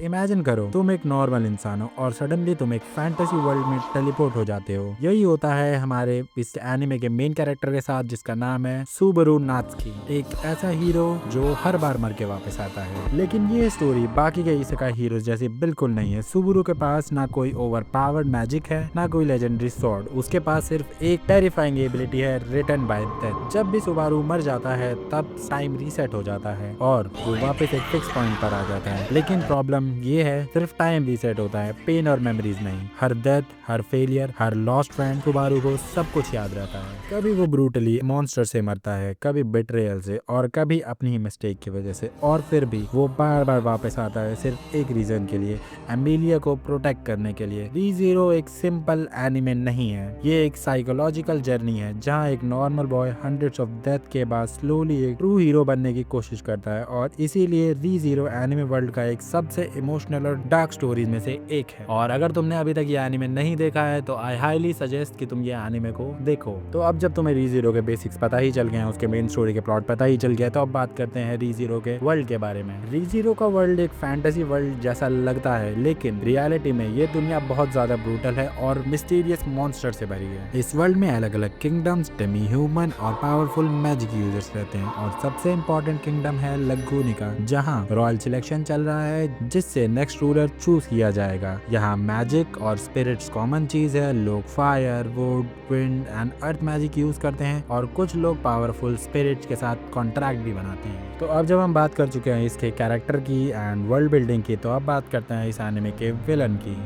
Imagine करो तुम एक नॉर्मल इंसान हो और सडनली तुम एक फैंटेसी वर्ल्ड में टेलीपोर्ट हो जाते हो। यही होता है हमारे इस एनिमे के मेन कैरेक्टर के साथ, जिसका नाम है सुबरू नात्सुकी, एक ऐसा हीरो जो हर बार मर के वापस आता है। लेकिन ये स्टोरी बाकी के इसेकाई हीरोज जैसी बिल्कुल नहीं है। सुबरू के पास ना कोई ओवर पावर्ड मैजिक है, ना कोई लेजेंडरी स्वॉर्ड। उसके पास सिर्फ एक टेरिफाइंग एबिलिटी है, रिटन बाय डेथ। जब भी सुबारू मर जाता है तब टाइम रीसेट हो जाता है और वो वापस एक फिक्स पॉइंट पर आ जाता है। लेकिन प्रॉब्लम ये है, सिर्फ टाइम रीसेट होता है, पेन और मेमोरीज नहीं। हर डेथ, हर फेलियर, हर लॉस्ट फ्रेंड, सुबारू को सब कुछ याद रहता है। कभी वो ब्रूटली मॉन्स्टर से मरता है, कभी बिट्रेयल से, और कभी अपनी ही मिस्टेक की वजह से। और फिर भी वो बार बार वापस आता है सिर्फ एक रीजन के लिए, एमिलिया को प्रोटेक्ट करने के लिए। रीज़ीरो एक सिंपल एनिमे नहीं है, ये एक साइकोलॉजिकल जर्नी है जहाँ एक normal boy hundreds of death के बाद स्लोली एक ट्रू हीरो बनने की कोशिश करता है। और इसीलिए रीज़ीरो एनिमे वर्ल्ड का एक सबसे इमोशनल और डार्क स्टोरीज में से एक है। और अगर तुमने अभी तक ये एनिमे नहीं देखा है तो आई हाईली सजेस्ट कि तुम ये एनिमे को देखो। तो अब जब तुम्हें रीज़ीरो के बेसिक्स पता ही चल गए हैं, उसके मेन स्टोरी के प्लॉट पता ही चल गया, तो अब बात करते हैं रीज़ीरो के वर्ल्ड के बारे में। रीज़ीरो का वर्ल्ड एक फैंटेसी वर्ल्ड जैसा लगता है, लेकिन रियलिटी में ये दुनिया बहुत ज्यादा ब्रूटल है और मिस्टीरियस मॉन्स्टर से भरी है। इस वर्ल्ड में अलग अलग किंगडम्स, डेमी ह्यूमन और पावरफुल मैजिक यूजर्स रहते हैं। और सबसे इम्पोर्टेंट किंगडम है लगूनिका, जहाँ रॉयल सिलेक्शन चल रहा है जिससे नेक्स्ट रूलर चूज किया जाएगा। यहाँ मैजिक और स्पिरिट्स कॉमन चीज है। लोग fire, would, wind and earth magic use करते हैं और कुछ लोग पावरफुल स्पिरिट्स के साथ कॉन्ट्रैक्ट भी बनाते हैं। तो अब जब हम बात कर चुके हैं इसके कैरेक्टर की एंड वर्ल्ड बिल्डिंग की, तो अब बात करते हैं इस एनिमे के विलन की।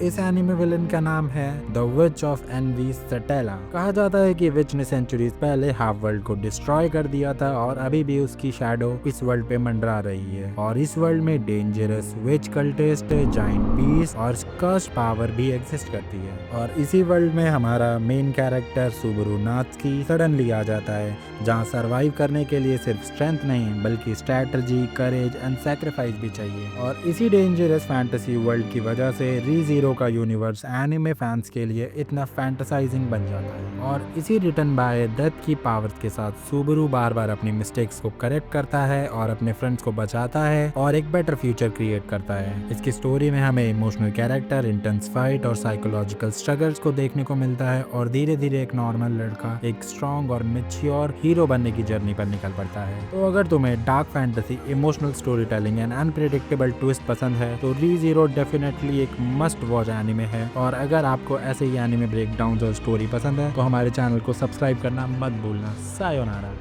इस एनिमे विलन का नाम है द विच ऑफ एनवी सटेला। कहा जाता है कि विच ने सेंचुरीज पहले हाफ वर्ल्ड को डिस्ट्रॉय कर दिया था और अभी भी उसकी शैडो इस वर्ल्ड पे मंडरा रही है। और इस वर्ल्ड में डेंजरस विच कल्टिस्ट, जाइंट बीस्ट और कर्स्ड पावर भी एग्जिस्ट करती है। और इसी वर्ल्ड में हमारा मेन कैरेक्टर सुबरू नात्सुकी सडनली आ जाता है, जहाँ सरवाइव करने के लिए सिर्फ स्ट्रेंथ नहीं बल्कि स्ट्रैटेजी, करेज एंड सैक्रिफाइस भी चाहिए। और इसी डेंजरस फैंटेसी वर्ल्ड की वजह से रीज़ीरो का यूनिवर्स एनिमे फैंस के लिए इतना फैंटेसाइजिंग बन जाता है। और इसी रिटन बाय डेथ की पावर्स के साथ सुबरू बार बार अपनी मिस्टेक्स को करेक्ट करता है और अपने फ्रेंड्स को बचाता है और एक बेटर फ्यूचर क्रिएट करता है। इसकी स्टोरी में हमें इमोशनल कैरेक्टर, इंटेंस फाइट और साइकोलॉजिकल स्ट्रगल्स को देखने को मिलता है और धीरे धीरे एक नॉर्मल लड़का एक स्ट्रॉन्ग और मैच्योर हीरो बनने की जर्नी पर निकल पड़ता है। तो अगर तुम्हें dark fantasy, emotional story telling and unpredictable twist पसंद है तो रीज़ीरो डेफिनेटली एक मस्ट वॉच एनिमे है। और अगर आपको ऐसे ही एनिमे ब्रेकडाउन और स्टोरी पसंद है तो हमारे चैनल को सब्सक्राइब करना मत भूलना। सायोनारा।